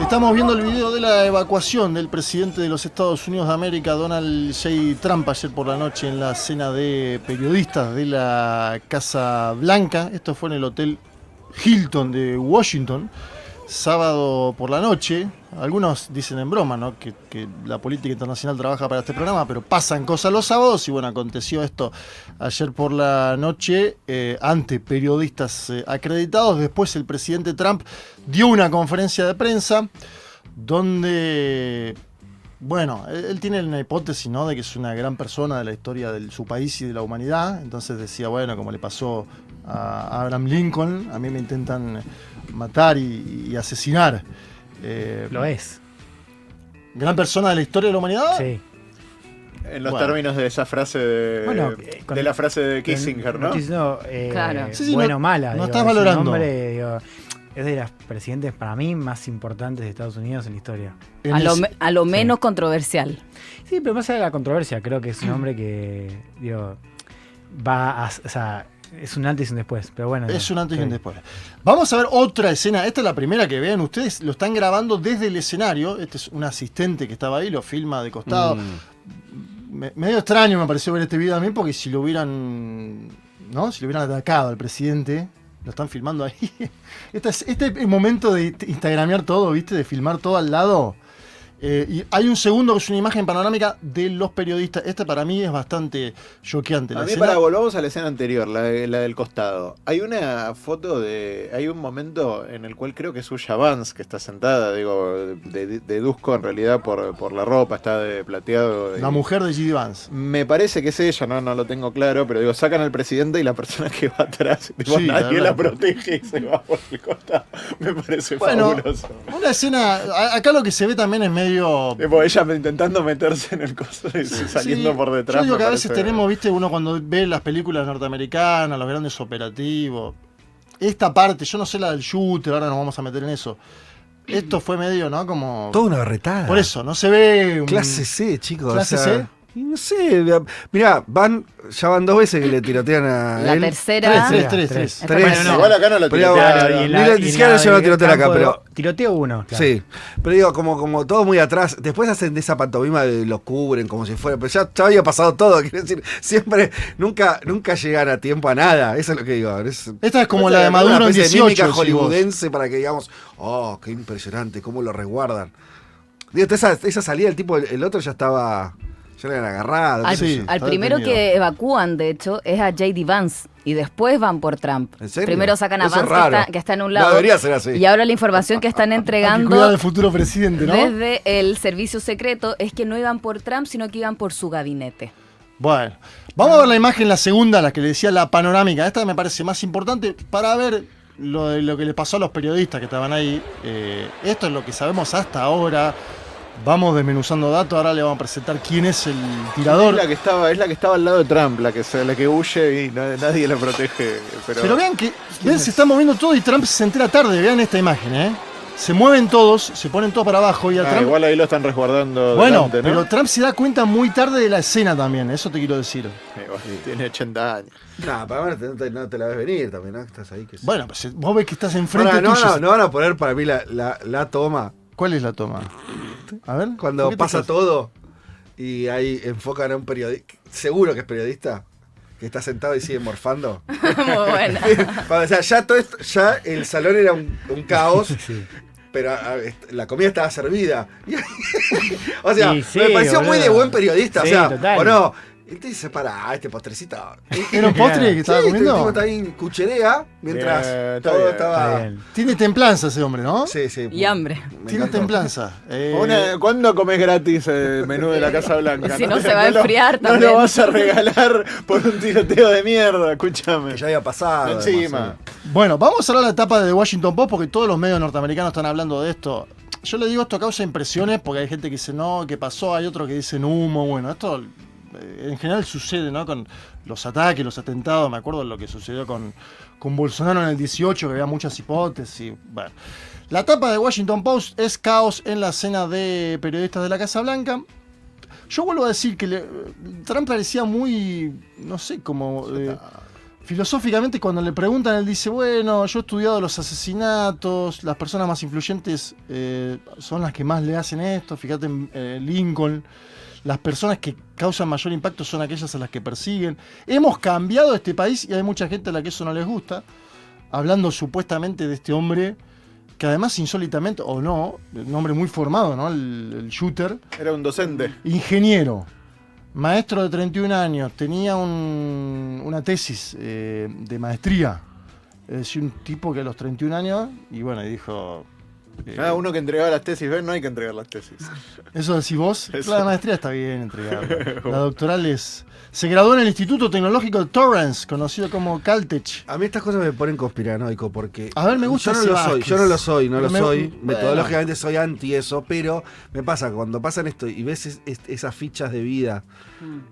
Estamos viendo el video de la evacuación del presidente de los Estados Unidos de América, Donald J. Trump, ayer por la noche en la cena de periodistas de la Casa Blanca. Esto fue en el Hotel Hilton de Washington, sábado por la noche. Algunos dicen en broma, ¿no?, que la política internacional trabaja para este programa, pero pasan cosas los sábados y bueno, aconteció esto ayer por la noche ante periodistas acreditados. Después el presidente Trump dio una conferencia de prensa donde, bueno, él tiene una hipótesis, ¿no?, de que es una gran persona de la historia de su país y de la humanidad. Entonces decía, bueno, como le pasó a Abraham Lincoln, a mí me intentan matar y asesinar. Lo es. ¿Gran persona de la historia de la humanidad? Sí. En los términos de esa frase de la frase de Kissinger, ¿no? Claro. Sí, bueno o no, mala. no digo, estás valorando. Es un hombre, digo, es de los presidentes para mí más importantes de Estados Unidos en la historia. A lo menos controversial. Sí, pero más allá de la controversia, creo que es un hombre que, digo, va a... O sea, es un antes y un después, pero bueno. Es un antes y un después. Vamos a ver otra escena. Esta es la primera que vean. Ustedes lo están grabando desde el escenario. Este es un asistente que estaba ahí, lo filma de costado. Medio extraño me pareció ver este video a mí, porque si lo hubieran, ¿no?, si lo hubieran atacado al presidente, lo están filmando ahí. Este es el momento de instagramear todo, ¿viste? De filmar todo al lado. Y hay un segundo que es una imagen panorámica de los periodistas. Esta para mí es bastante choqueante. A mí, volvamos a la escena anterior, la del costado. Hay una foto hay un momento en el cual creo que es Suya Vance, que está sentada, digo, deduzco en realidad por la ropa, está de plateado. La mujer de J.D. Vance. Me parece que es ella, no lo tengo claro, pero digo, sacan al presidente y la persona que va atrás, tipo, Sí, nadie la protege y se va por el costado. Me parece fabuloso. Una escena, acá lo que se ve también es medio... Tipo, ella intentando meterse en el coso y saliendo por detrás. Yo digo que a veces tenemos, viste, uno cuando ve las películas norteamericanas, los grandes operativos, esta parte, yo no sé la del shooter, ahora nos vamos a meter en eso. Esto fue medio, ¿no?, como... Toda una berretada. Por eso, no se ve... Clase C, chicos. Clase C. Y no sé, mirá, ya van 2 veces que le tirotean a La él. tercera. Tres. Bueno, no. Igual acá no lo tirotearon. Ni siquiera lo llevan a tirotear acá, pero... Tiroteo uno. Claro. Sí, pero digo, como todo muy atrás. Después hacen de esa pantomima de lo cubren como si fuera... Pero ya había pasado todo, quiero decir, siempre, nunca llegan a tiempo a nada. Eso es lo que digo. Esta es como la de Maduro en 18. Mímica hollywoodense para que digamos, oh, qué impresionante, cómo lo resguardan. Digo, esa salida, el tipo, el otro ya estaba... Ya le habían agarrado. Al primero que evacúan, de hecho, es a J.D. Vance. Y después van por Trump. ¿En serio? Primero sacan a Eso es Vance, raro. que está en un lado. No, debería ser así. Y ahora la información que están Hay que entregando cuidar al futuro presidente, ¿no? desde el servicio secreto es que no iban por Trump, sino que iban por su gabinete. Bueno, vamos a ver la imagen, la segunda, la que le decía, la panorámica. Esta me parece más importante para ver lo que le pasó a los periodistas que estaban ahí. Esto es lo que sabemos hasta ahora. Vamos desmenuzando datos, ahora le vamos a presentar quién es el tirador. Es la que estaba al lado de Trump, la que huye y nadie la protege. Pero vean que se está moviendo todo y Trump se entera tarde. Vean esta imagen, Se mueven todos, se ponen todos para abajo y a Trump... Igual ahí lo están resguardando. Bueno, delante, ¿no? pero Trump se da cuenta muy tarde de la escena también, eso te quiero decir. Tiene 80 años. No, para no te la ves venir también, ¿no? Estás ahí. Bueno, pues vos ves que estás enfrente tuyo. No van a poner para mí la toma. ¿Cuál es la toma? A ver. Cuando pasa todo y ahí enfocan a un periodista, seguro que es periodista, que está sentado y sigue morfando. Muy buena. O sea, ya todo esto, ya el salón era un caos. Sí. Pero la comida estaba servida. O sea, sí, me pareció muy de buen periodista. Sí, o sea, total. O no. Y te dice, este postrecito. ¿Era un postre que estaba comiendo? El tipo está ahí en cucherea mientras todo estaba... Tiene templanza ese hombre, ¿no? Sí. Y hambre. Tiene templanza. ¿Cuándo comes gratis el menú de la Casa Blanca? Si no se va a enfriar también. No lo vas a regalar por un tiroteo de mierda, escúchame. Que ya había pasado. Encima. Bueno, vamos a hablar de la etapa de The Washington Post porque todos los medios norteamericanos están hablando de esto. Yo le digo, esto causa impresiones porque hay gente que dice no, ¿qué pasó? Hay otros que dicen humo. Bueno, esto... en general sucede, ¿no? Con los ataques, los atentados. Me acuerdo de lo que sucedió con Bolsonaro en el 18, que había muchas hipótesis. Bueno, la tapa de Washington Post es caos en la cena de periodistas de la Casa Blanca. Yo vuelvo a decir que Trump parecía muy, no sé, como filosóficamente cuando le preguntan, él dice, bueno, yo he estudiado los asesinatos, las personas más influyentes son las que más le hacen esto, fíjate en Lincoln, las personas que causan mayor impacto son aquellas a las que persiguen. Hemos cambiado este país y hay mucha gente a la que eso no les gusta, hablando supuestamente de este hombre, que además insólitamente, o no, un hombre muy formado, ¿no? El shooter. Era un docente. Ingeniero, maestro de 31 años, tenía una tesis de maestría. Es decir, un tipo que a los 31 años, y bueno, y dijo... uno que entregaba las tesis, ¿ves? No hay que entregar las tesis. Eso decís vos. Eso. La maestría está bien entregarla. La doctoral es... Se graduó en el Instituto Tecnológico de Torrance, conocido como Caltech. A mí estas cosas me ponen conspiranoico porque... A ver, me gusta yo no ese lo soy, Vázquez. yo no lo soy, no Pero lo soy. bueno. Metodológicamente soy anti eso, pero me pasa cuando pasan esto y ves esas fichas de vida,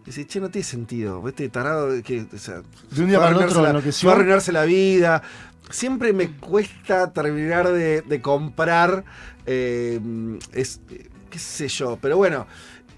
decís, che, no tiene sentido. Este tarado que... O sea, De un día para el otro enloqueció. fue a arruinarse la vida. Siempre me cuesta terminar de comprar, qué sé yo, pero bueno.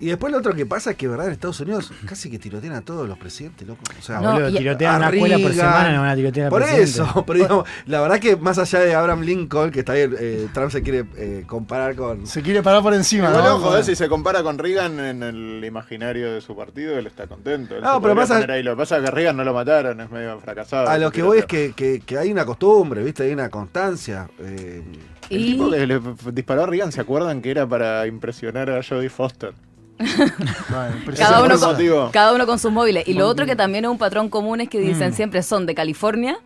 Y después lo otro que pasa es que, verdad, en Estados Unidos casi que tirotean a todos los presidentes, loco. O sea, No, Boludo, y- tirotean una Reagan, escuela por semana, no van a tirotear al por presidente. eso, pero digamos, la verdad que más allá de Abraham Lincoln, que está bien, Trump se quiere comparar con... Se quiere parar por encima, Igual, ¿no? ojo, si se compara con Reagan en el imaginario de su partido, él está contento. Él No, se pero podría pasa- poner ahí. Lo que pasa es que Reagan no lo mataron, es medio fracasado. A lo que voy es que hay una costumbre, ¿viste? Hay una constancia. El Y tipo que le disparó a Reagan, ¿se acuerdan que era para impresionar a Jodie Foster? Bueno, pero cada ese uno, fue el motivo. cada uno con sus móviles. Y lo otro que también es un patrón común es que dicen siempre son de California,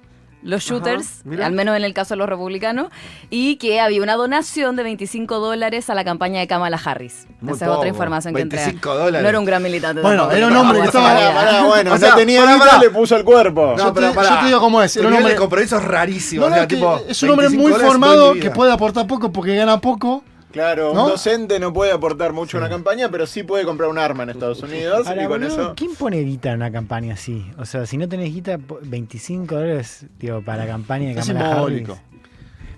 los shooters, mirá. al menos en el caso de los republicanos, y que había una donación de $25 a la campaña de Kamala Harris. Muy Esa es otra poco, información que entrega. $25. No era un gran militante. Bueno, tampoco, era un pero hombre que vamos a estaba- ver. Pará, bueno, O sea, no tenía pará, guita, pará. le puso el cuerpo. Yo te digo cómo es, El era un nivel hombre- de compromiso es rarísimo. No, no, o sea, es que tipo, es un hombre muy 25 dólares formado toda mi que vida. puede aportar poco porque gana poco. Claro, ¿No? un docente no puede aportar mucho a una campaña, pero sí puede comprar un arma en Estados Unidos. Ahora, y con boludo, eso. ¿quién pone guita en una campaña así? O sea, si no tenés guita, $25, digo, para la campaña de Es Kamala simbólico. Harris.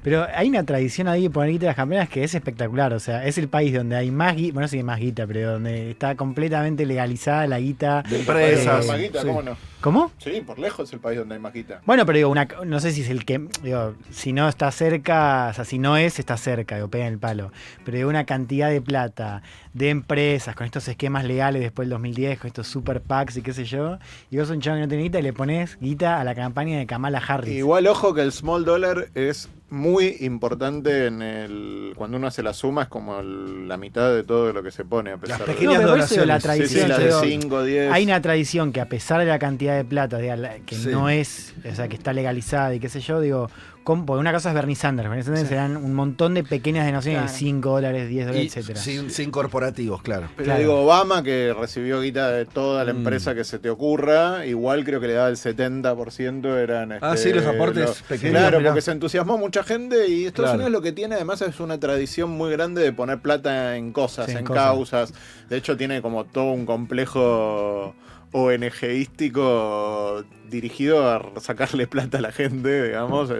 Pero hay una tradición ahí de poner guita en las campañas que es espectacular. O sea, es el país donde hay más guita, bueno, no sé si hay más guita, pero donde está completamente legalizada la guita. De empresas. Más guita, Sí. ¿cómo no? ¿Cómo? Sí, por lejos es el país donde hay más guita. Bueno, pero digo, no sé si es el que, digo, si no está cerca, o sea, si no es, está cerca, digo, pega en el palo. Pero digo, una cantidad de plata, de empresas, con estos esquemas legales después del 2010, con estos super PACs y qué sé yo, y vos sos un chavo que no tenés guita y le pones guita a la campaña de Kamala Harris. Igual, ojo que el small dollar es muy importante cuando uno hace la suma, es como la mitad de todo lo que se pone, a pesar Las de... pequeñas No, pero por eso digo, la donaciones. Sí, sí, tradición, la yo de digo, 5, 10. hay una tradición que a pesar de la cantidad de plata, diga, que Sí. no es, o sea, que está legalizada y qué sé yo, digo, porque una cosa es Bernie Sanders. Bernie Sanders serán un montón de pequeñas donaciones Claro. de $5, $10, Y etcétera. sin corporativos, claro. Pero Claro. digo, Obama, que recibió guita de toda la empresa que se te ocurra, igual creo que le daba el 70%, eran... Sí, los aportes pequeños. Claro, mirá. porque se entusiasmó mucha gente y Estados Claro. Unidos lo que tiene además es una tradición muy grande de poner plata en cosas, Sí, en en cosas. causas. De hecho, tiene como todo un complejo ONGístico dirigido a sacarle plata a la gente, digamos,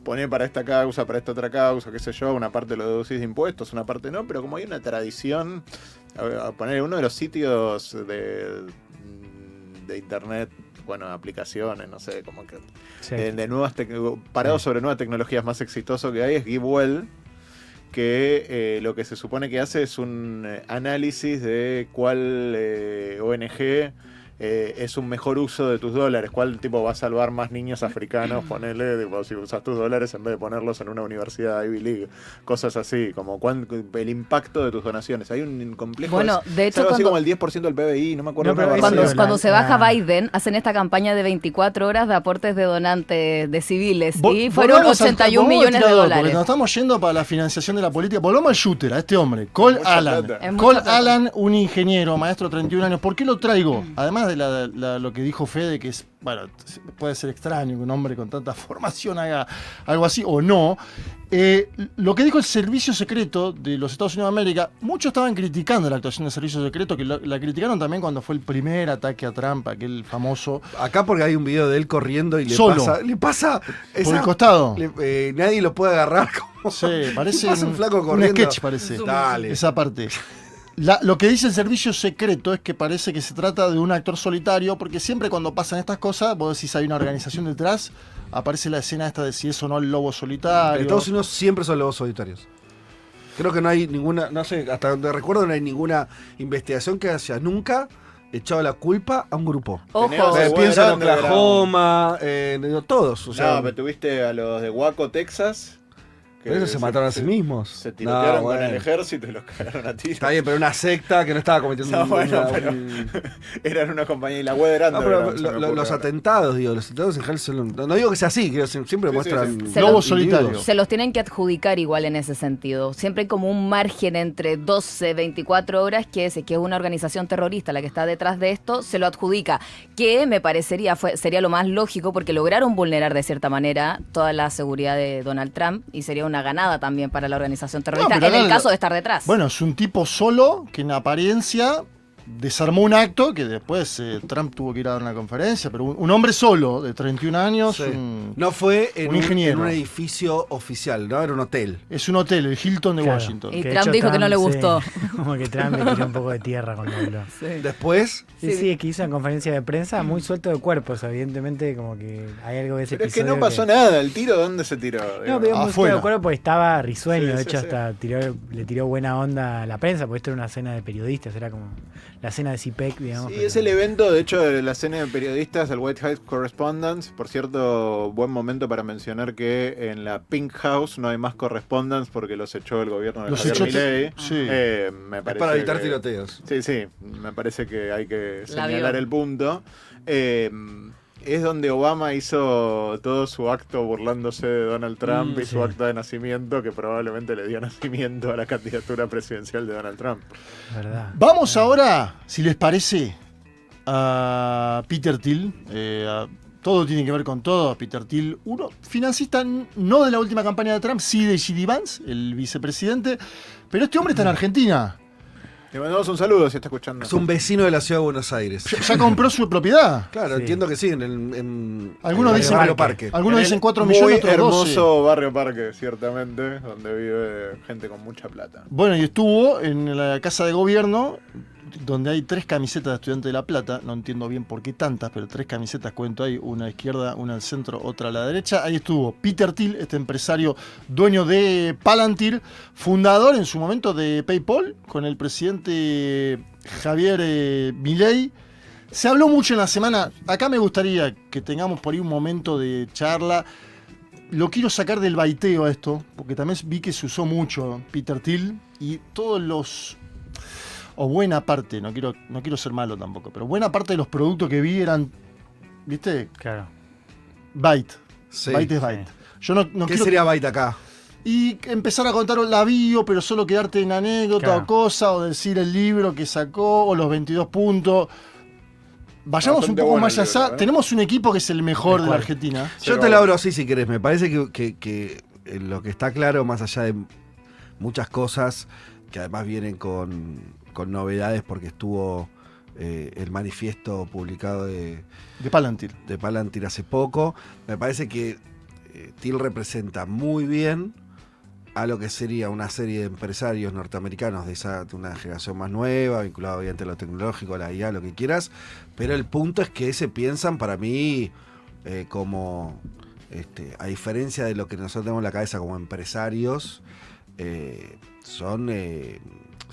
poner para esta causa, para esta otra causa, qué sé yo, una parte lo deducís de impuestos, una parte no, pero como hay una tradición, a poner uno de los sitios de internet, bueno, aplicaciones, no sé, como que Sí. de nuevas parado sobre nuevas tecnologías más exitoso que hay es GiveWell, que lo que se supone que hace es un análisis de cuál ONG es un mejor uso de tus dólares, cuál tipo va a salvar más niños africanos, ponele, tipo, si usas tus dólares en vez de ponerlos en una universidad Ivy League, cosas así, como el impacto de tus donaciones. Hay un complejo, Bueno, de es hecho, algo así cuando- como el 10% del PBI, no me acuerdo. No, pero una eso Cuando, barbaridad. digo, cuando se baja la- Biden, hacen esta campaña de 24 horas de aportes de donantes de civiles y Volvamos fueron al- 81 volvamos al millones de tirador, Porque dólares. nos estamos yendo para la financiación de la política. Volvamos al shooter, a este hombre, Cole Mucha Allen. plata. Es mucha Cole plata. Allen, un ingeniero, maestro de 31 años. ¿Por qué lo traigo? Además de lo que dijo Fede, que es, bueno, puede ser extraño que un hombre con tanta formación haga algo así o no. Lo que dijo el Servicio Secreto de los Estados Unidos de América, muchos estaban criticando la actuación del Servicio Secreto, que la criticaron también cuando fue el primer ataque a Trump, aquel famoso, Acá porque hay un video de él corriendo y Solo. le pasa por el costado. nadie lo puede agarrar como Sí, parece pasa un flaco un corriendo? sketch, parece. Dale. Esa parte. Lo que dice el servicio secreto es que parece que se trata de un actor solitario, porque siempre cuando pasan estas cosas, vos decís hay una organización detrás, aparece la escena esta de si es o no el lobo solitario. En Estados Unidos siempre son lobos solitarios. Creo que no hay ninguna, no sé, hasta donde recuerdo no hay ninguna investigación que haya nunca echado la culpa a un grupo. Ojo. Piensa en Oklahoma, todos. O sea, no, pero tuviste a los de Waco, Texas. Pero ellos se mataron a sí mismos. Se tirotearon con el bueno. ejército y los cagaron a tiros. Está bien, pero una secta que no estaba cometiendo eran una compañía y la web era los atentados, los atentados en general son, no digo que sea así, que siempre muestran lobos solitarios. Se los tienen que adjudicar igual en ese sentido. Siempre hay como un margen entre 12, 24 horas que es una organización terrorista la que está detrás de esto, se lo adjudica, que me parecería sería lo más lógico porque lograron vulnerar de cierta manera toda la seguridad de Donald Trump y sería una ganada también para la organización terrorista en el caso de estar detrás. Bueno, es un tipo solo que en apariencia desarmó un acto que después Trump tuvo que ir a dar una conferencia, pero un hombre solo de 31 años. Sí. No fue en ingeniero. En un edificio oficial, no era un hotel. Es un hotel, el Hilton de Washington. Y Trump dijo que no le gustó. Como que Trump le tiró un poco de tierra cuando habló. Sí. Después. Sí, es que hizo una conferencia de prensa muy suelto de cuerpos, evidentemente como que hay algo de ese Pero es que episodio no pasó nada, el tiro, ¿dónde se tiró? No, pero muy suelto de cuerpo porque estaba risueño, Sí, de hecho sí. hasta le tiró buena onda a la prensa, porque esto era una cena de periodistas, era como la cena de CPEC, digamos. Sí, pero... es el evento, de hecho, de la cena de periodistas, el White House Correspondence. Por cierto, buen momento para mencionar que en la Pink House no hay más correspondence porque los echó el gobierno de Javier Milei. Sí. Me parece Es para evitar que- tiroteos. Sí, me parece que hay que La señalar vio. el punto. Es donde Obama hizo todo su acto burlándose de Donald Trump y sí. su acto de nacimiento que probablemente le dio nacimiento a la candidatura presidencial de Donald Trump. ¿Verdad? Vamos ahora, si les parece, a Peter Thiel. Todo tiene que ver con todo. Peter Thiel, uno financista no de la última campaña de Trump, sí de J.D. Vance, el vicepresidente. Pero este hombre está en Argentina. Le mandamos un saludo si está escuchando. Es un vecino de la ciudad de Buenos Aires. Ya compró su propiedad. Claro, Sí. entiendo que sí, en Algunos en dicen Barrio Parque. Algunos En dicen el 4 muy millones, otros 12. hermoso barrio Parque, ciertamente, donde vive gente con mucha plata. Bueno, y estuvo en la casa de gobierno, donde hay 3 camisetas de Estudiantes de La Plata. No entiendo bien por qué tantas, pero 3 camisetas cuento ahí, una a la izquierda, una al centro, otra a la derecha. Ahí estuvo Peter Thiel, este empresario dueño de Palantir, fundador en su momento de PayPal, con el presidente Javier Milei. Se habló mucho en la semana. Acá me gustaría que tengamos por ahí un momento de charla. Lo quiero sacar del baiteo a esto, porque también vi que se usó mucho Peter Thiel y todos los... O buena parte, no quiero ser malo tampoco, pero buena parte de los productos que vi eran, ¿viste? Claro. Byte. Sí. Byte es Byte. Yo no ¿Qué quiero... sería Byte acá? Y empezar a contar la bio, pero solo quedarte en anécdota Claro. o cosa, o decir el libro que sacó, o los 22 puntos. Vayamos Bastante un poco bueno más el allá. libro, ¿eh? Tenemos un equipo que es el mejor de la cual? Argentina. Yo Pero- te lo abro así si querés. Me parece que lo que está claro, más allá de muchas cosas, que además vienen con novedades porque estuvo el manifiesto publicado De Palantir. de Palantir hace poco, me parece que Thiel representa muy bien a lo que sería una serie de empresarios norteamericanos de una generación más nueva, vinculado obviamente a lo tecnológico, a la IA, lo que quieras, pero el punto es que se piensan para mí como, a diferencia de lo que nosotros tenemos en la cabeza como empresarios, se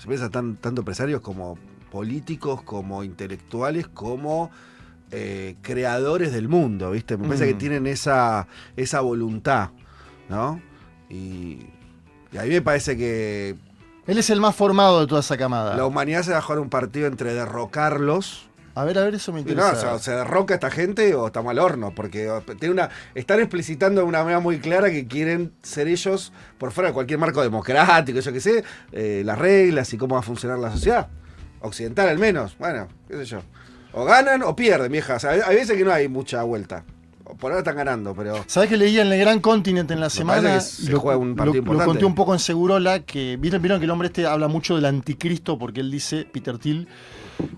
piensan tanto empresarios como políticos, como intelectuales, como creadores del mundo, ¿viste? Me parece que tienen esa voluntad, ¿no? Y a mí me parece que Él es el más formado de toda esa camada. la humanidad se va a jugar un partido entre derrocarlos. A ver, eso me No, interesa. o se derroca a esta gente o está mal horno, porque están explicitando de una manera muy clara que quieren ser ellos, por fuera de cualquier marco democrático, yo qué sé, las reglas y cómo va a funcionar la sociedad. Occidental al menos, bueno, qué sé yo. O ganan o pierden, vieja. O sea, hay veces que no hay mucha vuelta. Por ahora están ganando, pero... ¿Sabés que leía en el Gran Continente en la semana? parece que se juega un partido lo importante. conté un poco en Segurola, que vieron que el hombre este habla mucho del anticristo, porque él dice, Peter Thiel,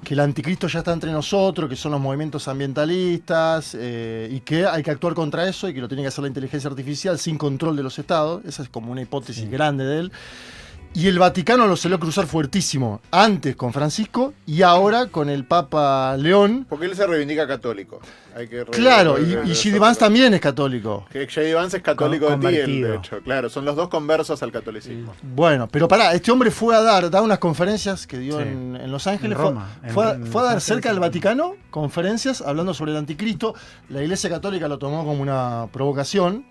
que el anticristo ya está entre nosotros, que son los movimientos ambientalistas, y que hay que actuar contra eso, y que lo tiene que hacer la inteligencia artificial sin control de los estados. Esa es como una hipótesis grande de él. Y el Vaticano lo salió a cruzar fuertísimo, antes con Francisco y ahora con el Papa León. Porque él se reivindica católico. Claro, y J.D. Vance también es católico. Que J.D. Vance es católico de Thiel, de hecho. Claro, son los dos conversos al catolicismo. Bueno, pero pará, este hombre fue a dar unas conferencias que dio en Los Ángeles. En Roma. Fue a dar cerca del Vaticano conferencias hablando sobre el anticristo. La Iglesia Católica lo tomó como una provocación.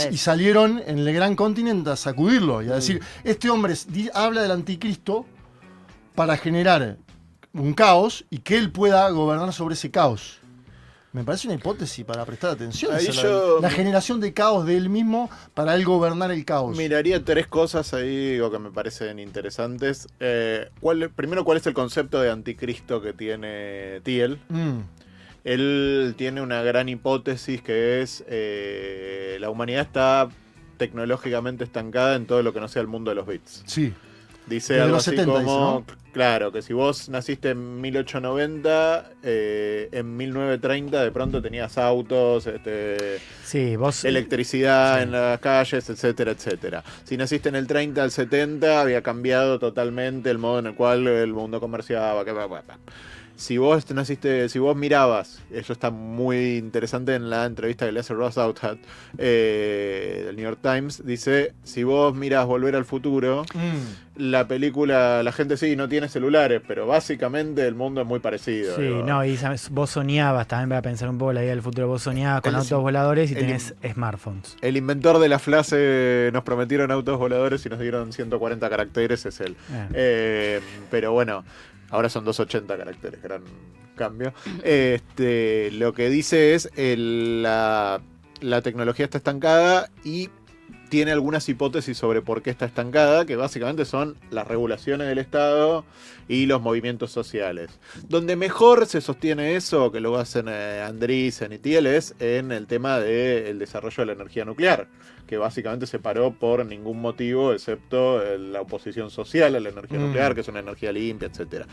Y salieron en el gran continente a sacudirlo y a decir, este hombre habla del anticristo para generar un caos y que él pueda gobernar sobre ese caos. Me parece una hipótesis para prestar atención. La generación de caos de él mismo para él gobernar el caos. Miraría 3 cosas ahí digo, que me parecen interesantes. Primero, ¿cuál es el concepto de anticristo que tiene Thiel? Él tiene una gran hipótesis que es la humanidad está tecnológicamente estancada en todo lo que no sea el mundo de los bits. Sí. Dice algo así 70, como, dice, ¿no? Claro, que si vos naciste en 1890, en 1930 de pronto tenías autos, electricidad en las calles, etcétera, etcétera. Si naciste en el 30 al 70, había cambiado totalmente el modo en el cual el mundo comerciaba. Si vos mirabas, eso está muy interesante en la entrevista que le hace Ross Douthat del New York Times, dice, si vos mirás Volver al Futuro, la película, la gente sí, no tiene celulares, pero básicamente el mundo es muy parecido. Sí, y vos soñabas, también para pensar un poco la idea del futuro, vos soñabas con autos voladores y tenés smartphones. El inventor de la frase, nos prometieron autos voladores y nos dieron 140 caracteres, es él. Pero bueno, ahora son 280 caracteres, gran cambio. Lo que dice es la tecnología está estancada y tiene algunas hipótesis sobre por qué está estancada, que básicamente son las regulaciones del Estado y los movimientos sociales. Donde mejor se sostiene eso, que lo hacen Andreessen y Thiel, es en el tema del desarrollo de la energía nuclear, que básicamente se paró por ningún motivo, excepto la oposición social a la energía nuclear, que es una energía limpia, etc.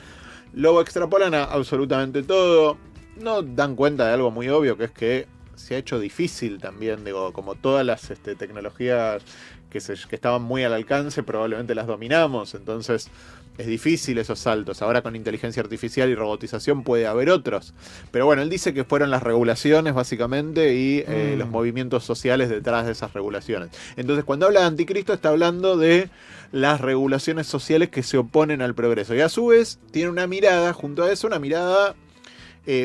Lo extrapolan a absolutamente todo. No dan cuenta de algo muy obvio, que es que se ha hecho difícil también, digo, como todas las tecnologías que estaban muy al alcance, probablemente las dominamos, entonces es difícil esos saltos. Ahora con inteligencia artificial y robotización puede haber otros. Pero bueno, él dice que fueron las regulaciones básicamente y los movimientos sociales detrás de esas regulaciones. Entonces cuando habla de anticristo está hablando de las regulaciones sociales que se oponen al progreso. Y a su vez tiene una mirada, junto a eso, una mirada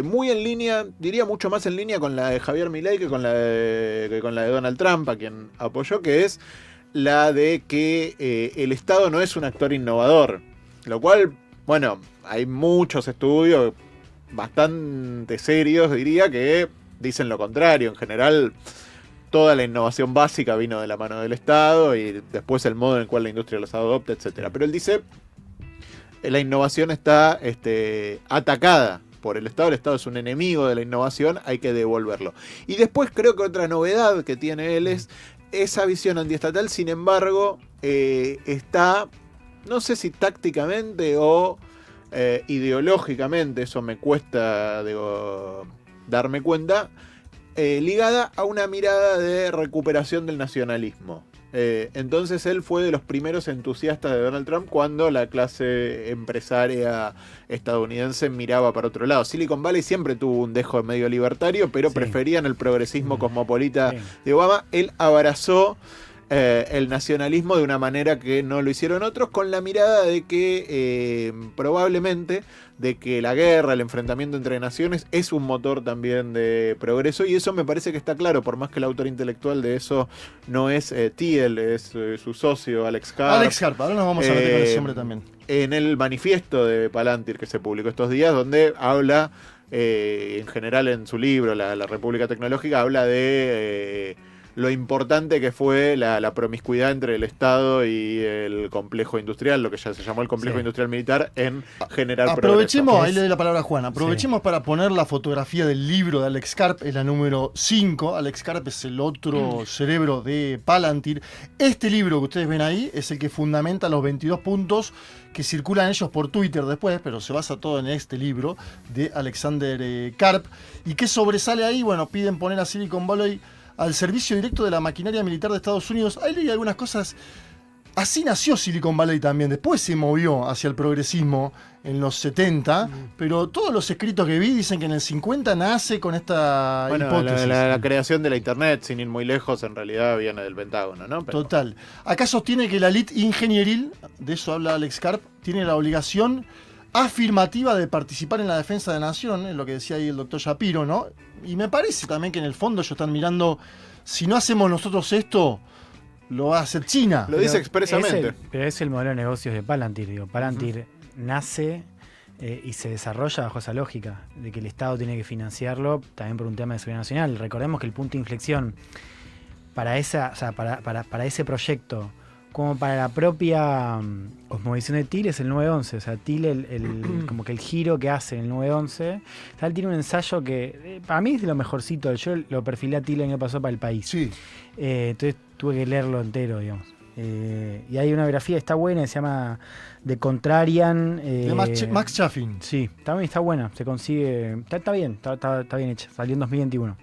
muy en línea, diría mucho más en línea con la de Javier Milei que con la de Donald Trump, a quien apoyó, que es la de que el Estado no es un actor innovador. Lo cual, bueno, hay muchos estudios bastante serios, diría, que dicen lo contrario. En general, toda la innovación básica vino de la mano del Estado y después el modo en el cual la industria los adopta, etc. Pero él dice, la innovación está atacada por el Estado es un enemigo de la innovación, hay que devolverlo. Y después creo que otra novedad que tiene él es esa visión antiestatal, sin embargo, está, no sé si tácticamente o ideológicamente, eso me cuesta darme cuenta, ligada a una mirada de recuperación del nacionalismo. Entonces él fue de los primeros entusiastas de Donald Trump cuando la clase empresaria estadounidense miraba para otro lado. Silicon Valley siempre tuvo un dejo de medio libertario, pero preferían el progresismo cosmopolita de Obama. Él abrazó el nacionalismo de una manera que no lo hicieron otros, con la mirada de que probablemente de que la guerra, el enfrentamiento entre naciones es un motor también de progreso, y eso me parece que está claro, por más que el autor intelectual de eso no es Thiel, es su socio Alex Karp. Alex Karp, ahora nos vamos a meter con ese hombre también. En el manifiesto de Palantir que se publicó estos días, donde habla, en general en su libro, La República Tecnológica, habla de lo importante que fue la promiscuidad entre el Estado y el complejo industrial, lo que ya se llamó el complejo industrial militar, en generar aprovechemos, progreso. ahí le doy la palabra a Juan, aprovechemos para poner la fotografía del libro de Alex Karp, es la número 5, Alex Karp es el otro cerebro de Palantir. Este libro que ustedes ven ahí es el que fundamenta los 22 puntos que circulan ellos por Twitter después, pero se basa todo en este libro de Alexander Karp. ¿Y qué sobresale ahí? Bueno, piden poner a Silicon Valley al servicio directo de la maquinaria militar de Estados Unidos. Ahí leí algunas cosas Así nació Silicon Valley también. Después se movió hacia el progresismo en los 70, pero todos los escritos que vi dicen que en el 50 nace con esta hipótesis. La creación de la Internet, sin ir muy lejos, en realidad viene del Pentágono, ¿no? Pero... Total. Acá sostiene que la elite ingenieril, de eso habla Alex Karp, tiene la obligación afirmativa de participar en la defensa de la nación, es lo que decía ahí el doctor Shapiro, ¿no? Y me parece también que en el fondo ellos están mirando, si no hacemos nosotros esto, lo va a hacer China. Lo dice expresamente. Pero es el modelo de negocios de Palantir, digo. Palantir nace y se desarrolla bajo esa lógica de que el Estado tiene que financiarlo también por un tema de seguridad nacional. Recordemos que el punto de inflexión para ese proyecto, como para la propia cosmovisión de Thiel, es el 9/11. O sea, Thiel, como que el giro que hace en el 9/11, o sea, él tiene un ensayo que para mí es de lo mejorcito. Yo lo perfilé a Thiel el año pasado para El País. Sí. Entonces tuve que leerlo entero, digamos. Y hay una biografía, está buena, que se llama The Contrarian. De Max Chaffin. Sí, está buena, se consigue. Está bien, está bien hecha, salió en 2021.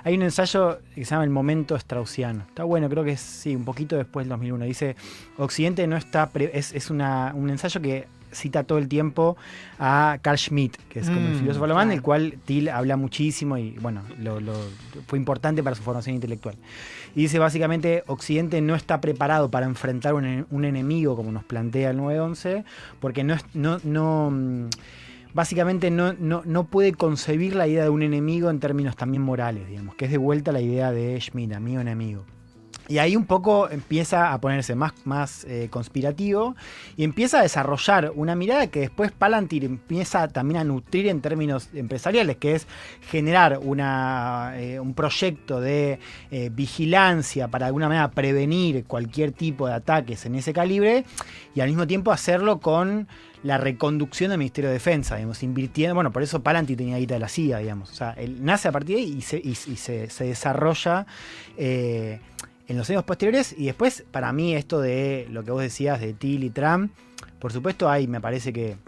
Hay un ensayo que se llama El Momento Straussiano. Está bueno, creo que es sí, un poquito después del 2001. Dice, Occidente no está... es un ensayo que cita todo el tiempo a Carl Schmitt, que es como el filósofo alemán, del cual Thiel habla muchísimo y bueno, fue importante para su formación intelectual. Y dice básicamente, Occidente no está preparado para enfrentar un enemigo como nos plantea el 9/11, porque básicamente no puede concebir la idea de un enemigo en términos también morales, digamos, que es de vuelta la idea de Schmitt, amigo-enemigo. Y ahí un poco empieza a ponerse más conspirativo y empieza a desarrollar una mirada que después Palantir empieza también a nutrir en términos empresariales, que es generar un proyecto de vigilancia para de alguna manera prevenir cualquier tipo de ataques en ese calibre y al mismo tiempo hacerlo con la reconducción del Ministerio de Defensa, digamos, invirtiendo, bueno, por eso Palantir tenía guita de la CIA, digamos, o sea, él nace a partir de ahí y se desarrolla en los años posteriores. Y después, para mí, esto de lo que vos decías de Thiel y Trump, por supuesto hay, me parece que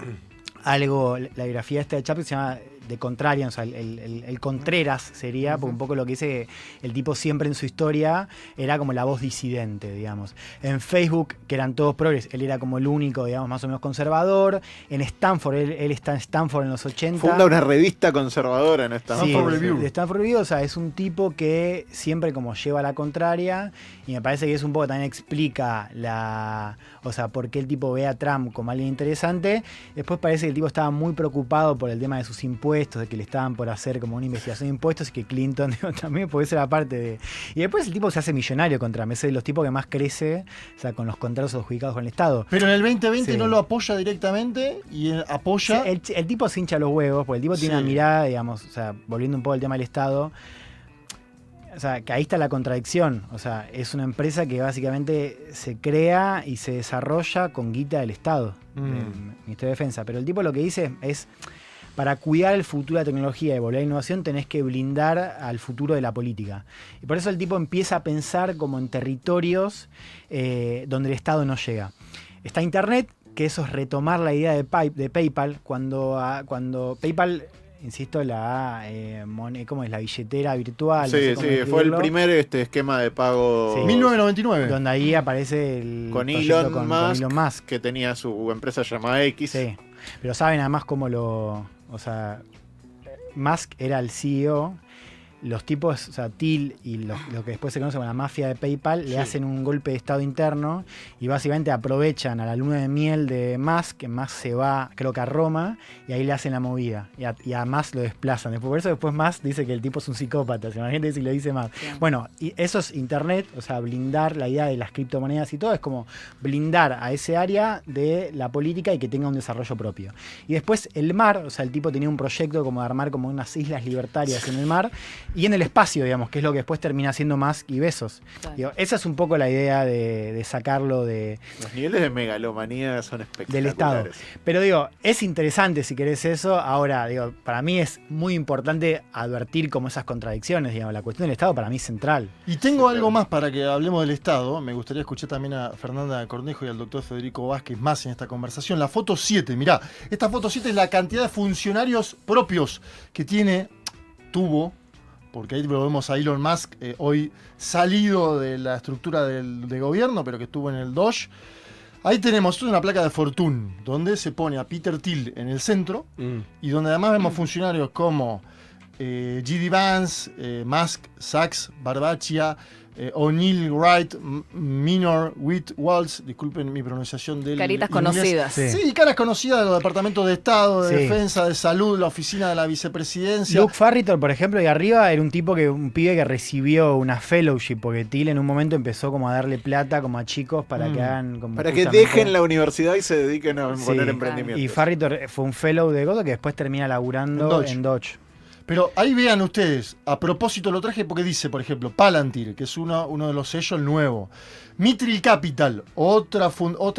algo, la biografía esta de Chaplin se llama The Contrarian, o sea, el Contreras sería, porque un poco lo que dice el tipo siempre en su historia era como la voz disidente, digamos. En Facebook, que eran todos progres, él era como el único, digamos, más o menos conservador. En Stanford, él está en Stanford en los 80. Funda una revista conservadora en Stanford. Sí, Review. De Stanford Review, o sea, es un tipo que siempre como lleva la contraria y me parece que es un poco también explica o sea, por qué el tipo ve a Trump como alguien interesante. Después parece que el tipo estaba muy preocupado por el tema de sus impuestos, de que le estaban por hacer como una investigación de impuestos y que Clinton también puede ser parte de... Y después el tipo se hace millonario contra Trump, es de los tipos que más crece, o sea, con los contratos adjudicados con el Estado. Pero en el 2020 sí. No lo apoya directamente y apoya... O sea, el tipo se hincha los huevos, porque el tipo tiene una mirada, digamos, o sea, volviendo un poco al tema del Estado, o sea, que ahí está la contradicción. O sea, es una empresa que básicamente se crea y se desarrolla con guita del Estado, del Ministerio de Defensa. Pero el tipo lo que dice es, para cuidar el futuro de la tecnología y volver a la innovación tenés que blindar al futuro de la política. Y por eso el tipo empieza a pensar como en territorios donde el Estado no llega. Está Internet, que eso es retomar la idea de PayPal, cuando PayPal... Insisto, ¿cómo es? La billetera virtual. Sí, no sé fue el primer esquema de pago. Sí. 1999. Donde ahí aparece el con Elon Musk, que tenía su empresa llamada X. Sí, pero saben además cómo o sea, Musk era el CEO. Los tipos, o sea, Thiel y lo que después se conoce como la mafia de PayPal, le hacen un golpe de estado interno y básicamente aprovechan a la luna de miel de Musk, que Musk se va, creo que a Roma, y ahí le hacen la movida. Y a Musk lo desplazan. Por eso después Musk dice que el tipo es un psicópata. Imagínate si lo dice Musk. Sí. Bueno, y eso es Internet, o sea, blindar la idea de las criptomonedas y todo, es como blindar a ese área de la política y que tenga un desarrollo propio. Y después el mar, o sea, el tipo tenía un proyecto como de armar como unas islas libertarias en el mar, y en el espacio, digamos, que es lo que después termina siendo Musk y Bezos. Claro. Digo, esa es un poco la idea de sacarlo de... Los niveles de megalomanía son espectaculares. Del Estado. Pero digo, es interesante si querés eso. Ahora, digo, para mí es muy importante advertir como esas contradicciones, digamos. La cuestión del Estado para mí es central. Y tengo algo más para que hablemos del Estado. Me gustaría escuchar también a Fernanda Cornejo y al doctor Federico Vázquez más en esta conversación. La foto 7, mirá. Esta foto 7 es la cantidad de funcionarios propios que tuvo porque ahí lo vemos a Elon Musk hoy salido de la estructura de gobierno, pero que estuvo en el Doge. Ahí tenemos una placa de Fortune, donde se pone a Peter Thiel en el centro, y donde además vemos funcionarios como J.D. Vance, Musk, Sachs, Barbaccia, O'Neill, Wright, Minor, Witt, Waltz, disculpen mi pronunciación del Caritas inglés. conocidas. Sí, caras conocidas de los departamentos de Estado, de Defensa, de Salud, la oficina de la vicepresidencia. Luke Farrington, por ejemplo, ahí arriba era un pibe que recibió una fellowship, porque Thiel en un momento empezó como a darle plata como a chicos para que hagan como para que dejen la universidad y se dediquen a poner emprendimientos. Y Farrington fue un fellow de Godo que después termina laburando en Dodge. Pero ahí vean ustedes, a propósito lo traje porque dice, por ejemplo, Palantir, que es uno de los sellos nuevos. Mithril Capital, otra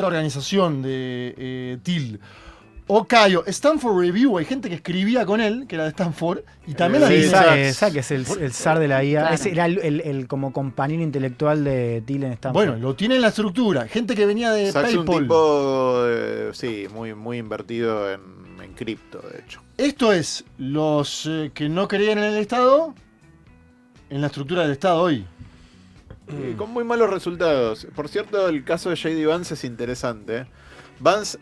organización de Thiel. Ohio, Stanford Review, hay gente que escribía con él, que era de Stanford, y también Sachs, que es el zar de la IA. Claro. Ese era el como compañero intelectual de Thiel en Stanford. Bueno, lo tiene en la estructura. Gente que venía de Sachs PayPal. Un tipo, muy, muy invertido en cripto, de hecho. Esto es los que no creían en el Estado, en la estructura del Estado hoy. Con muy malos resultados. Por cierto, el caso de J.D. Vance es interesante. Vance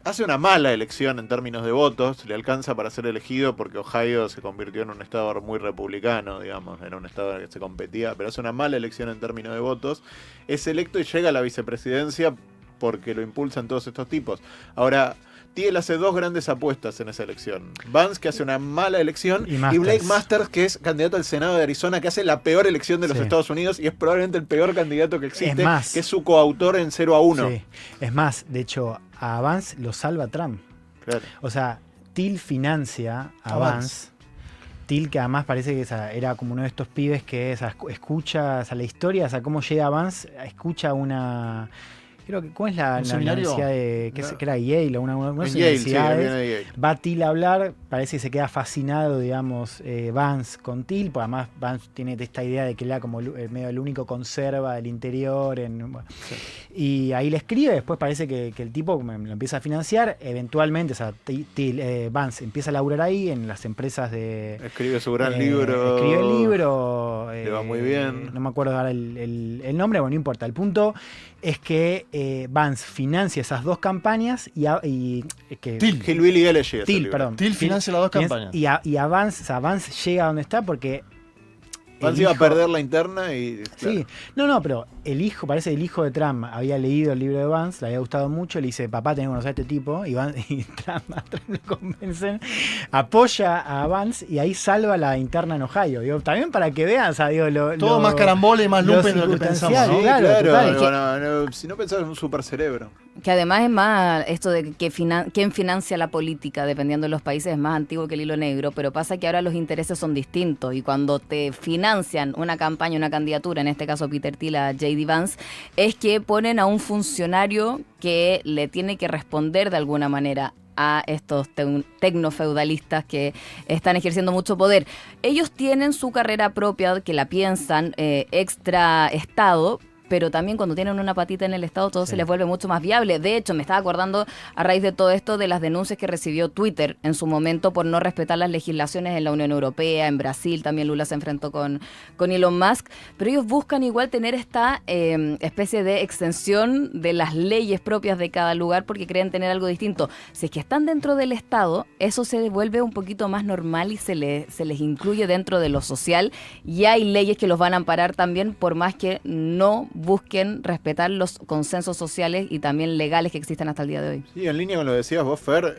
hace una mala elección en términos de votos, le alcanza para ser elegido porque Ohio se convirtió en un estado muy republicano, digamos, era un estado en el que se competía, pero hace una mala elección en términos de votos, es electo y llega a la vicepresidencia porque lo impulsan todos estos tipos. Ahora, Thiel hace dos grandes apuestas en esa elección. Vance, que hace una mala elección, y Blake Masters, que es candidato al Senado de Arizona, que hace la peor elección de los Estados Unidos y es probablemente el peor candidato que existe, que es su coautor en 0-1. Sí. Es más, de hecho, a Vance lo salva Trump. Claro. O sea, Thiel financia a Vance. Thiel, que además parece que era como uno de estos pibes que escucha la historia, cómo llega Vance, escucha una... Creo que, ¿cuál es la universidad que era Yale o una universidad? Va Thiel a hablar, parece que se queda fascinado, digamos, Vance con Thiel, porque además Vance tiene esta idea de que era como medio el único conserva del interior. Y ahí le escribe, después parece que el tipo lo empieza a financiar, eventualmente, o sea, Vance empieza a laburar ahí en las empresas de... Escribe su gran libro. Escribe el libro. Le va muy bien. No me acuerdo ahora el nombre, bueno, no importa. El punto es que Vance financia esas dos campañas y que Hillbilly Elegy. Thiel financia las dos campañas. Y a Vance, o sea, Vance llega a donde está porque Vance iba a perder la interna y... Claro. Sí, pero parece que el hijo de Trump había leído el libro de Vance, le había gustado mucho, le dice, papá, tenés que conocer a este tipo, y Trump lo convencen, apoya a Vance y ahí salva la interna en Ohio. Digo, también para que vean, o sea, todo más carambola y más lumpen de lo que pensamos, ¿no? Claro. Si no pensás en un super cerebro. Que además es más esto de que quién financia la política, dependiendo de los países, es más antiguo que el hilo negro, pero pasa que ahora los intereses son distintos y cuando te financian una campaña, una candidatura, en este caso Peter Thiel a J.D. Vance, es que ponen a un funcionario que le tiene que responder de alguna manera a estos tecnofeudalistas que están ejerciendo mucho poder. Ellos tienen su carrera propia, que la piensan extra Estado, pero también cuando tienen una patita en el Estado todo se les vuelve mucho más viable. De hecho, me estaba acordando a raíz de todo esto de las denuncias que recibió Twitter en su momento por no respetar las legislaciones en la Unión Europea, en Brasil también Lula se enfrentó con Elon Musk, pero ellos buscan igual tener esta especie de extensión de las leyes propias de cada lugar porque creen tener algo distinto. Si es que están dentro del Estado, eso se vuelve un poquito más normal y se les incluye dentro de lo social y hay leyes que los van a amparar también por más que no busquen respetar los consensos sociales y también legales que existen hasta el día de hoy. Sí, en línea con lo que decías vos, Fer,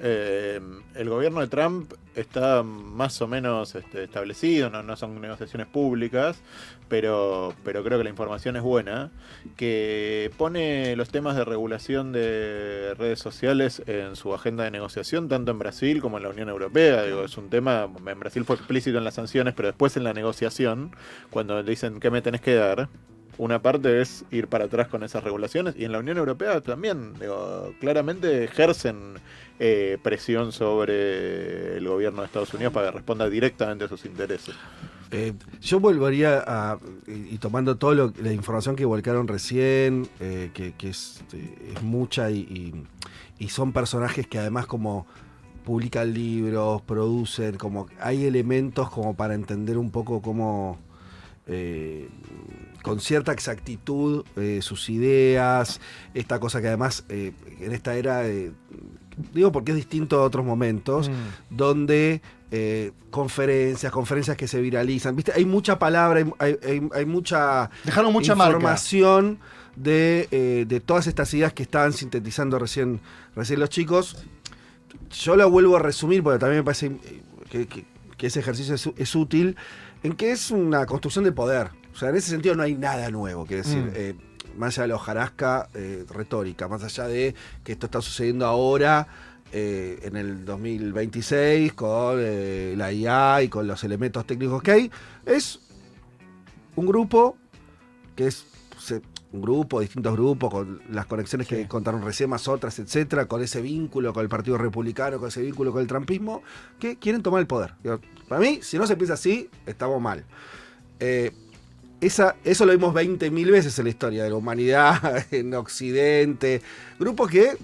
el gobierno de Trump está más o menos establecido, no son negociaciones públicas, pero creo que la información es buena, que pone los temas de regulación de redes sociales en su agenda de negociación, tanto en Brasil como en la Unión Europea. Digo, es un tema, en Brasil fue explícito en las sanciones, pero después en la negociación, cuando le dicen qué me tenés que dar, una parte es ir para atrás con esas regulaciones y en la Unión Europea también, claramente ejercen presión sobre el gobierno de Estados Unidos para que responda directamente a sus intereses. Yo volvería y tomando toda la información que volcaron recién, que es mucha y son personajes que además como publican libros, producen, como hay elementos como para entender un poco cómo, con cierta exactitud, sus ideas, esta cosa que además en esta era, digo porque es distinto a otros momentos, donde conferencias que se viralizan, ¿viste? Hay mucha palabra, hay mucha, dejaron mucha información de todas estas ideas que estaban sintetizando recién los chicos. Yo la vuelvo a resumir porque también me parece que ese ejercicio es útil, en que es una construcción de poder. O sea, en ese sentido no hay nada nuevo, quiero decir, más allá de la hojarasca retórica, más allá de que esto está sucediendo ahora en el 2026 con la IA y con los elementos técnicos que hay, es un grupo que es distintos grupos, con las conexiones que contaron recién, más otras, etcétera, con ese vínculo con el Partido Republicano, con ese vínculo con el trumpismo, que quieren tomar el poder. Para mí, si no se piensa así, estamos mal. Eso lo vimos 20.000 veces en la historia de la humanidad, en Occidente. Grupos que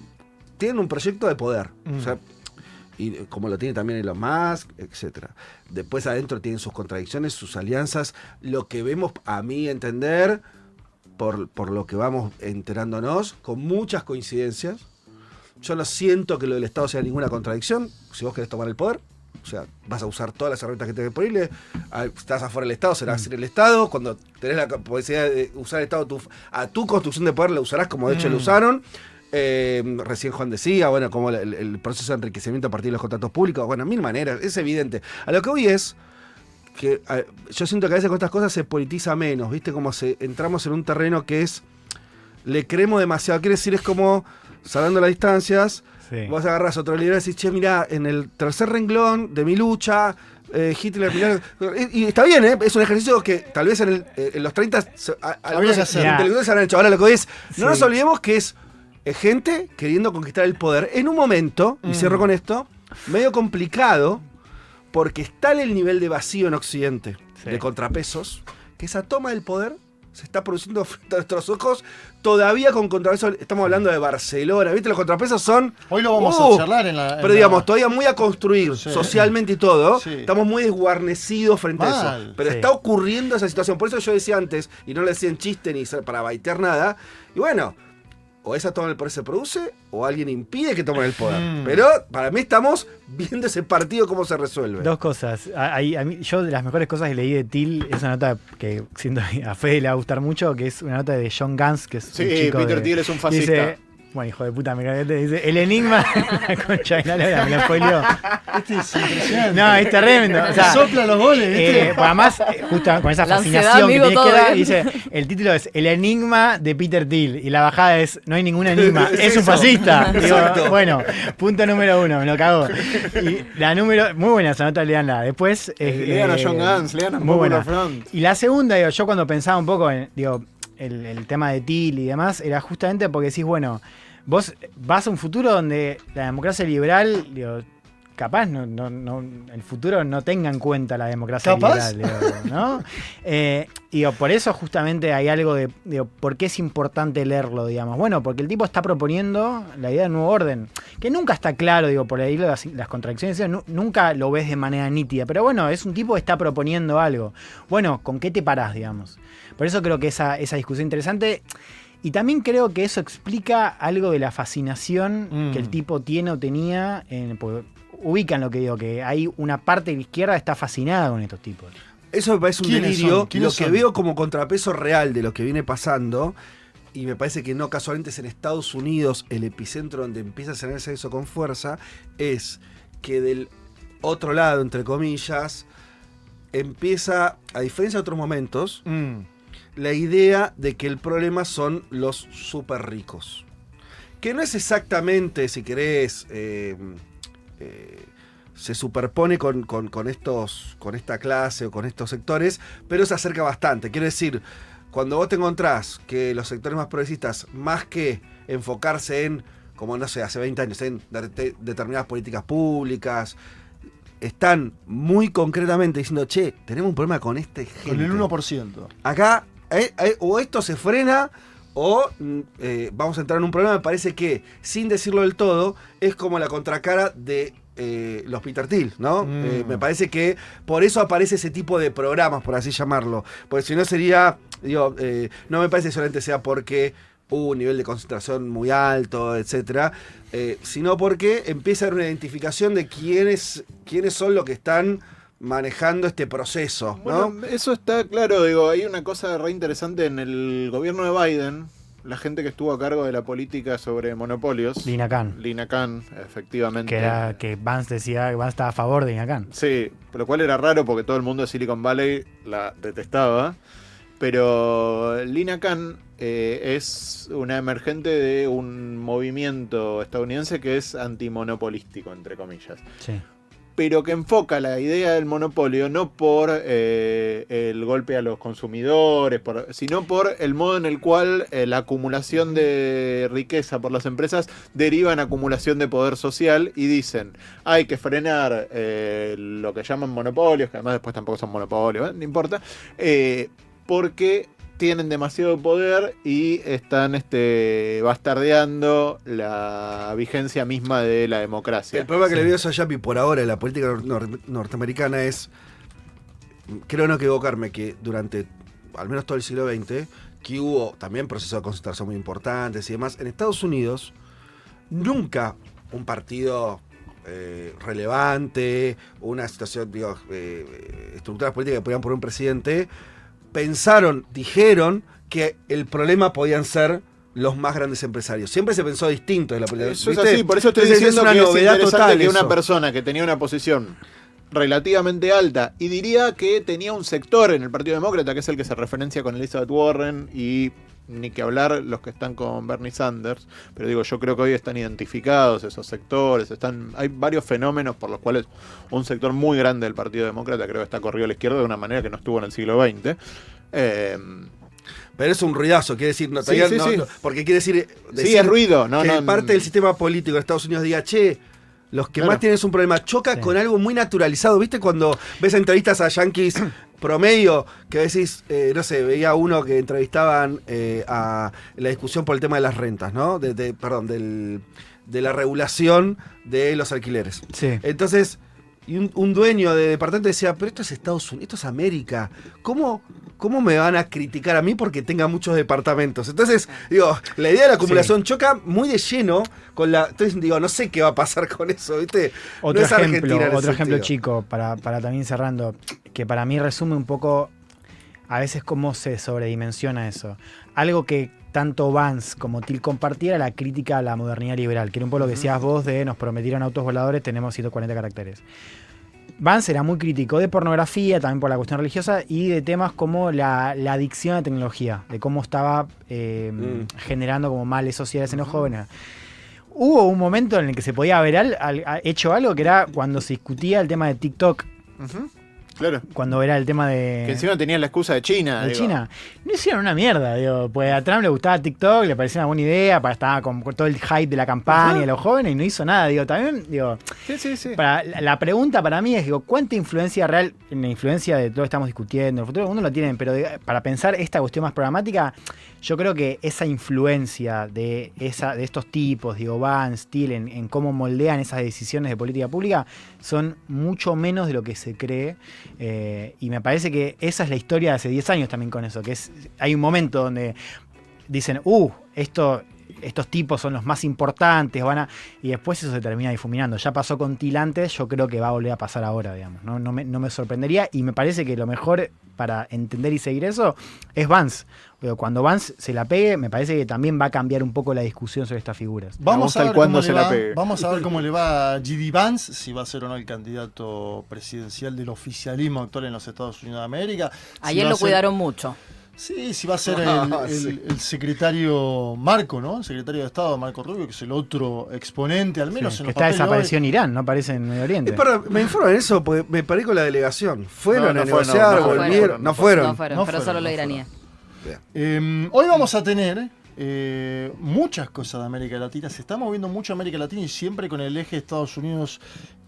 tienen un proyecto de poder. O sea, y como lo tiene también Elon Musk, etcétera. Después adentro tienen sus contradicciones, sus alianzas. Lo que vemos, a mi entender, por lo que vamos enterándonos, con muchas coincidencias. Yo no siento que lo del Estado sea ninguna contradicción. Si vos querés tomar el poder, o sea, vas a usar todas las herramientas que tenés disponibles. Estás afuera del Estado, será sin el Estado. Cuando tenés la posibilidad de usar el Estado a tu construcción de poder, la usarás como de hecho lo usaron. Recién Juan decía, bueno, como el proceso de enriquecimiento a partir de los contratos públicos, bueno, mil maneras, es evidente. A lo que voy es que yo siento que a veces con estas cosas se politiza menos, ¿viste? Como entramos en un terreno que le creemos demasiado. Quiere decir, es como, salvando las distancias, vos agarrás otro libro y decís, che, mirá, en el tercer renglón de mi lucha, Hitler, mirá, y está bien, es un ejercicio que tal vez en los 30 algunos intelectuales habrán hecho. Ahora lo que voy es, no nos olvidemos que es gente queriendo conquistar el poder en un momento, y cierro con esto, medio complicado, porque está el nivel de vacío en Occidente, de contrapesos, que esa toma del poder se está produciendo frente a nuestros ojos, todavía con contrapesos. Estamos hablando de Barcelona, ¿viste? Los contrapesos son... Hoy lo vamos a charlar en la... Pero digamos, todavía muy a construir socialmente y todo. Estamos muy desguarnecidos frente a eso. Pero está ocurriendo esa situación. Por eso yo decía antes, y no le decía en chiste ni para baitear nada, y bueno, o esa toma del poder se produce, o alguien impide que tomen el poder. Pero para mí estamos viendo ese partido cómo se resuelve. Dos cosas. Yo de las mejores cosas que leí de Thiel es una nota que siento a Fede le va a gustar mucho, que es una nota de John Gans, que es un chico Peter Thiel es un fascista. Dice, bueno, hijo de puta, me cagué. Dice, el enigma... Concha de la me lo spoileó. Este es impresionante. No, es tremendo. O sea, sopla los goles, ¿viste? Además, justo con esa la fascinación ansiedad, que tiene que dar, bien. dice, el título es El enigma de Peter Thiel. Y la bajada es, no hay ningún enigma, es un fascista. Digo, bueno, punto número 1, me lo cago. Y la número... Muy buena esa nota, leanla. Después... lean a John Gans, lean a muy buena. Front. Y la segunda, digo, yo cuando pensaba un poco en, el tema de Thiel y demás, era justamente porque decís, bueno... Vos vas a un futuro donde la democracia liberal, capaz el futuro no tenga en cuenta la democracia liberal, ¿no? Por eso justamente hay algo de, ¿por qué es importante leerlo, digamos? Bueno, porque el tipo está proponiendo la idea de nuevo orden, que nunca está claro, por ahí las contradicciones, nunca lo ves de manera nítida, pero bueno, es un tipo que está proponiendo algo. Bueno, ¿con qué te parás, digamos? Por eso creo que esa discusión interesante... Y también creo que eso explica algo de la fascinación que el tipo tiene o tenía. Ubican lo que digo, que hay una parte de la izquierda que está fascinada con estos tipos. Eso me parece un delirio. Lo que veo como contrapeso real de lo que viene pasando, y me parece que no casualmente es en Estados Unidos el epicentro donde empieza a hacerse eso con fuerza, es que del otro lado, entre comillas, empieza, a diferencia de otros momentos... la idea de que el problema son los súper ricos. Que no es exactamente, si querés, se superpone con esta clase o con estos sectores, pero se acerca bastante. Quiero decir, cuando vos te encontrás que los sectores más progresistas, más que enfocarse en, como no sé, hace 20 años, en determinadas políticas públicas, están muy concretamente diciendo, che, tenemos un problema con este gente. Con el 1%. Acá... o esto se frena o vamos a entrar en un problema. Me parece que, sin decirlo del todo, es como la contracara de los Peter Thiel, ¿no? Me parece que por eso aparece ese tipo de programas, por así llamarlo. Porque si no sería, digo, no me parece solamente sea porque hubo un nivel de concentración muy alto, etcétera, sino porque empieza a haber una identificación de quiénes son los que están manejando este proceso, ¿no? Bueno, eso está claro, digo, hay una cosa re interesante en el gobierno de Biden, la gente que estuvo a cargo de la política sobre monopolios. Lina Khan, efectivamente. Que Vance decía que Vance estaba a favor de Lina Khan. Sí, lo cual era raro porque todo el mundo de Silicon Valley la detestaba. Pero Lina Khan es una emergente de un movimiento estadounidense que es antimonopolístico, entre comillas. Sí. Pero que enfoca la idea del monopolio no por el golpe a los consumidores, sino por el modo en el cual la acumulación de riqueza por las empresas deriva en acumulación de poder social, y dicen, hay que frenar lo que llaman monopolios, que además después tampoco son monopolios, no importa, porque tienen demasiado poder y están bastardeando la vigencia misma de la democracia. El problema que le veo a Yapi por ahora en la política norteamericana es, creo no equivocarme, que durante al menos todo el siglo XX, que hubo también procesos de concentración muy importantes y demás, en Estados Unidos nunca un partido relevante, una situación, estructuras políticas que podían poner un presidente, dijeron que el problema podían ser los más grandes empresarios. Siempre se pensó distinto de la política. Eso es así, por eso estoy diciendo que es interesante que una persona que tenía una posición relativamente alta, y diría que tenía un sector en el Partido Demócrata, que es el que se referencia con Elizabeth Warren, y ni que hablar los que están con Bernie Sanders, pero digo, yo creo que hoy están identificados esos sectores, hay varios fenómenos por los cuales un sector muy grande del Partido Demócrata creo que está corrido a la izquierda de una manera que no estuvo en el siglo XX. Pero es un ruidazo, quiere decir, no, sí. porque quiere decir sí, es ruido, que parte del sistema político de Estados Unidos diga, che, los que más tienen es un problema, choca con algo muy naturalizado, ¿viste? Cuando ves entrevistas a yanquis promedio, que decís, no sé, veía uno que entrevistaban a la discusión por el tema de las rentas, ¿no? De la regulación de los alquileres. Sí. Entonces, y un dueño de departamento decía, pero esto es Estados Unidos, esto es América, ¿cómo me van a criticar a mí porque tenga muchos departamentos? Entonces, digo, la idea de la acumulación choca muy de lleno con la... Entonces, digo, no sé qué va a pasar con eso, ¿viste? Otro ejemplo chico, para también cerrando, que para mí resume un poco a veces cómo se sobredimensiona eso. Algo que tanto Vance como Thiel compartía era la crítica a la modernidad liberal, que era un poco lo que decías vos de nos prometieron autos voladores, tenemos 140 caracteres. Vance era muy crítico de pornografía, también por la cuestión religiosa, y de temas como la adicción a tecnología, de cómo estaba generando como males sociales en los jóvenes. Hubo un momento en el que se podía haber hecho algo, que era cuando se discutía el tema de TikTok. Claro. Cuando era el tema de... Que encima tenían la excusa de China. China. No hicieron una mierda, digo. Pues a Trump le gustaba TikTok, le parecía una buena idea, estaba con todo el hype de la campaña de los jóvenes y no hizo nada. Digo, también, Sí. La pregunta para mí es, ¿cuánta influencia real, en la influencia de todo lo que estamos discutiendo, el futuro del mundo lo tienen? Pero para pensar esta cuestión más programática, yo creo que esa influencia de estos tipos, Vance, Thiel, en cómo moldean esas decisiones de política pública, son mucho menos de lo que se cree. Y me parece que esa es la historia de hace 10 años también con eso, que hay un momento donde dicen, estos tipos son los más importantes, y después eso se termina difuminando. Ya pasó con Thiel antes, yo creo que va a volver a pasar ahora, digamos. No me sorprendería, y me parece que lo mejor para entender y seguir eso es Vance. Pero cuando Vance se la pegue, me parece que también va a cambiar un poco la discusión sobre estas figuras. Vamos a ver cómo le va a J.D. Vance, si va a ser o no el candidato presidencial del oficialismo actual en los Estados Unidos de América. Ayer lo cuidaron mucho. Sí, si va a ser el secretario Marco, ¿no? El secretario de Estado Marco Rubio, que es el otro exponente, al menos en los papeles. Está desaparecido en Irán, no aparece en Medio Oriente. Me informan eso, porque me paré con la delegación. Fueron a negociar, volvieron. No fueron, pero solo los iraníes. Hoy vamos a tener muchas cosas de América Latina. Se está moviendo mucho América Latina y siempre con el eje de Estados Unidos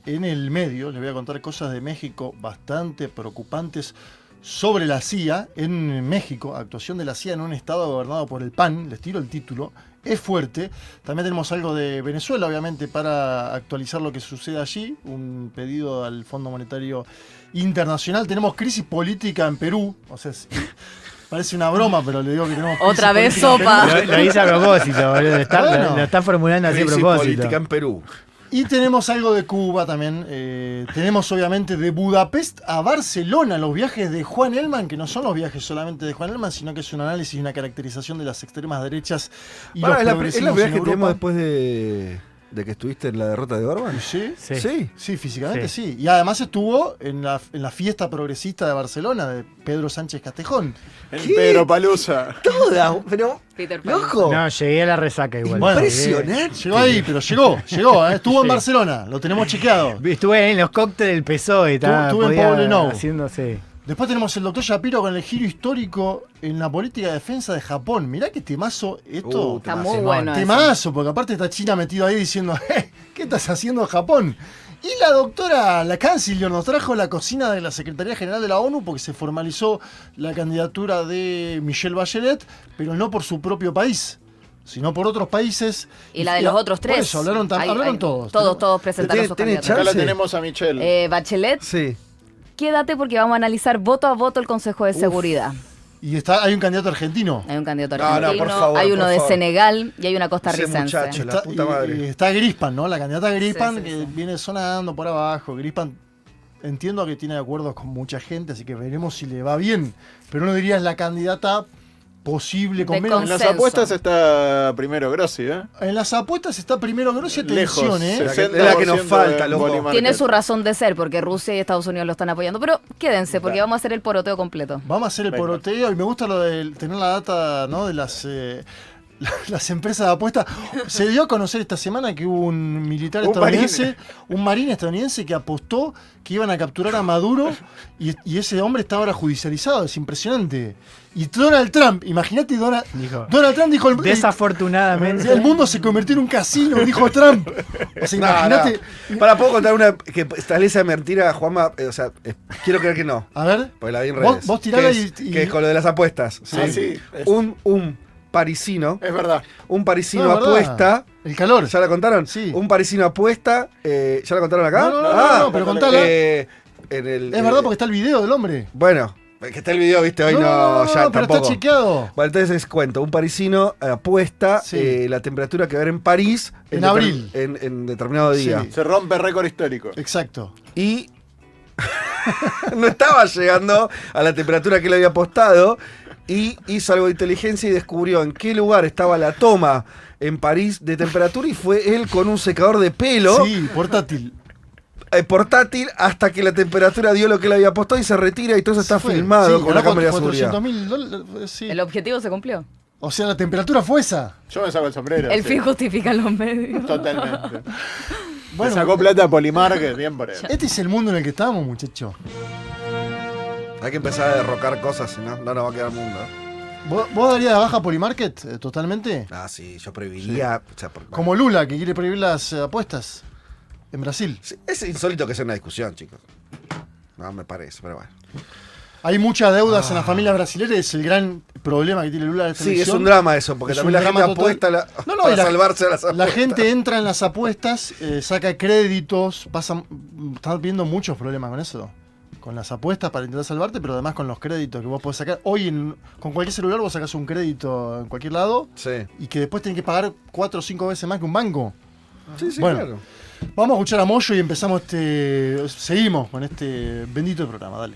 en el medio. Les voy a contar cosas de México bastante preocupantes. sobre la CIA en México, actuación de la CIA en un estado gobernado por el PAN, les tiro el título, es fuerte. También tenemos algo de Venezuela, obviamente, para actualizar lo que sucede allí, un pedido al Fondo Monetario Internacional. Tenemos crisis política en Perú, o sea, parece una broma, pero le digo que tenemos crisis Otra vez política en sopa. Perú. Lo hice a propósito, boludo. Bueno. Lo está formulando así a Crisis propósito. política en Perú. Y tenemos algo de Cuba también. Tenemos obviamente de Budapest a Barcelona los viajes de Juan Elman, que no son los viajes solamente de Juan Elman, sino que es un análisis y una caracterización de las extremas derechas y los ¿Es la progresismos primera en que tenemos Europa. después de que estuviste en la derrota de Orbán? Sí, Sí. sí, físicamente sí. Y además estuvo en la fiesta progresista de Barcelona de Pedro Sánchez Castejón. En Pedro Palusa. Toda, pero. Peter Pan. ¡Loco! No, llegué a la resaca igual. Bueno, Impresionante. Llegó ahí, pero llegó, estuvo en Sí. Barcelona, lo tenemos chequeado. Estuve en los cócteles del PSOE. Estuve en Poblenou. haciéndose. Después tenemos el doctor Shapiro con el giro histórico en la política de defensa de Japón. Mirá que temazo esto. Está Temazo. muy bueno. eso. Temazo, porque aparte está China metido ahí diciendo, ¿qué estás haciendo Japón? Y la doctora, la canciller, nos trajo la cocina de la Secretaría General de la ONU porque se formalizó la candidatura de Michelle Bachelet, pero no por su propio país, sino por otros países. Y la de los otros tres. Por eso, hablaron todos. Todos presentaron sus ¿Tiene candidatos. Acá la chance? tenemos a Michelle. Bachelet, Sí. quédate porque vamos a analizar voto a voto el Consejo de Seguridad. Y hay un candidato argentino. Hay un candidato No, no, argentino, por favor, hay uno por de favor. Senegal y hay una Ese costarricense. muchacho, la puta madre. Y está Grispan, ¿no? La candidata Grispan, Sí, sí, que sí. viene sonando por abajo. Grispan, entiendo que tiene acuerdos con mucha gente, así que veremos si le va bien. Pero no diría es la candidata posible con De menos. En las consenso. apuestas está primero Grossi, ¿eh? En las apuestas está primero Grossi, Lejos, atención, ¿eh? Es la que nos 60% falta, en loco. Body Market. Tiene su razón de ser porque Rusia y Estados Unidos lo están apoyando. Pero quédense porque vamos a hacer el poroteo completo. Vamos a hacer el Venga. poroteo y me gusta lo de tener la data, ¿no? De las empresas de apuestas. Se dio a conocer esta semana que hubo un militar estadounidense, un marine estadounidense que apostó que iban a capturar a Maduro y ese hombre está ahora judicializado. Es impresionante. Y Donald Trump, imagínate, Donald Trump dijo: Desafortunadamente. el mundo se convirtió en un casino, dijo Trump. O sea, imagínate. Para, ¿puedo contar una que establece a mentira, Juanma? Quiero creer que no. A ver, Porque la vi en Vos- redes. vos tirala que y- que es con lo de las apuestas. Ah, sí. Un parisino. Es verdad. Un parisino No, es verdad. apuesta. el calor. ¿Ya la contaron? Sí. Un parisino apuesta. ¿Ya la contaron acá? No, pero contala. Es Es verdad porque está el video del hombre. Bueno, que está el video, viste, hoy no, ya pero tampoco. está chequeado. Bueno, entonces les cuento, un parisino apuesta Sí. la temperatura que va a haber en París En abril. en determinado día. Sí. Se rompe récord histórico. Exacto. Y no estaba llegando a la temperatura que él había apostado y hizo algo de inteligencia y descubrió en qué lugar estaba la toma en París de temperatura y fue él con un secador de pelo Sí, portátil. portátil hasta que la temperatura dio lo que él había apostado y se retira y todo eso está Fue. filmado Sí, con la ganó cámara de seguridad. $400.000. Sí. El objetivo se cumplió. O sea, la temperatura fue esa. Yo me saco el sombrero. El sí. fin justifica los medios. Totalmente. Bueno, Me sacó plata a Polimarket, bien por él. este es el mundo en el que estamos, muchacho. Hay que empezar a derrocar cosas, si no, no nos va a quedar mundo. ¿Vos darías de baja Polymarket totalmente? Ah, sí, yo prohibiría. O sea, Como Lula, que quiere prohibir las apuestas en Brasil. Sí, es insólito que sea una discusión, chicos. No me parece, pero bueno. Hay muchas deudas en las familias brasileñas, es el gran problema que tiene Lula en esta Sí, es elección. un drama eso, porque Es también un la gente drama total. apuesta No, no, para y la- salvarse de las La apuestas. gente entra en las apuestas, saca créditos, están viendo muchos problemas con eso. Con las apuestas para intentar salvarte, pero además con los créditos que vos podés sacar. Hoy con cualquier celular vos sacás un crédito en cualquier lado Sí, y que después tenés que pagar 4 o 5 veces más que un banco. sí, Bueno. claro. Vamos a escuchar a Moyo y seguimos con este bendito programa, dale.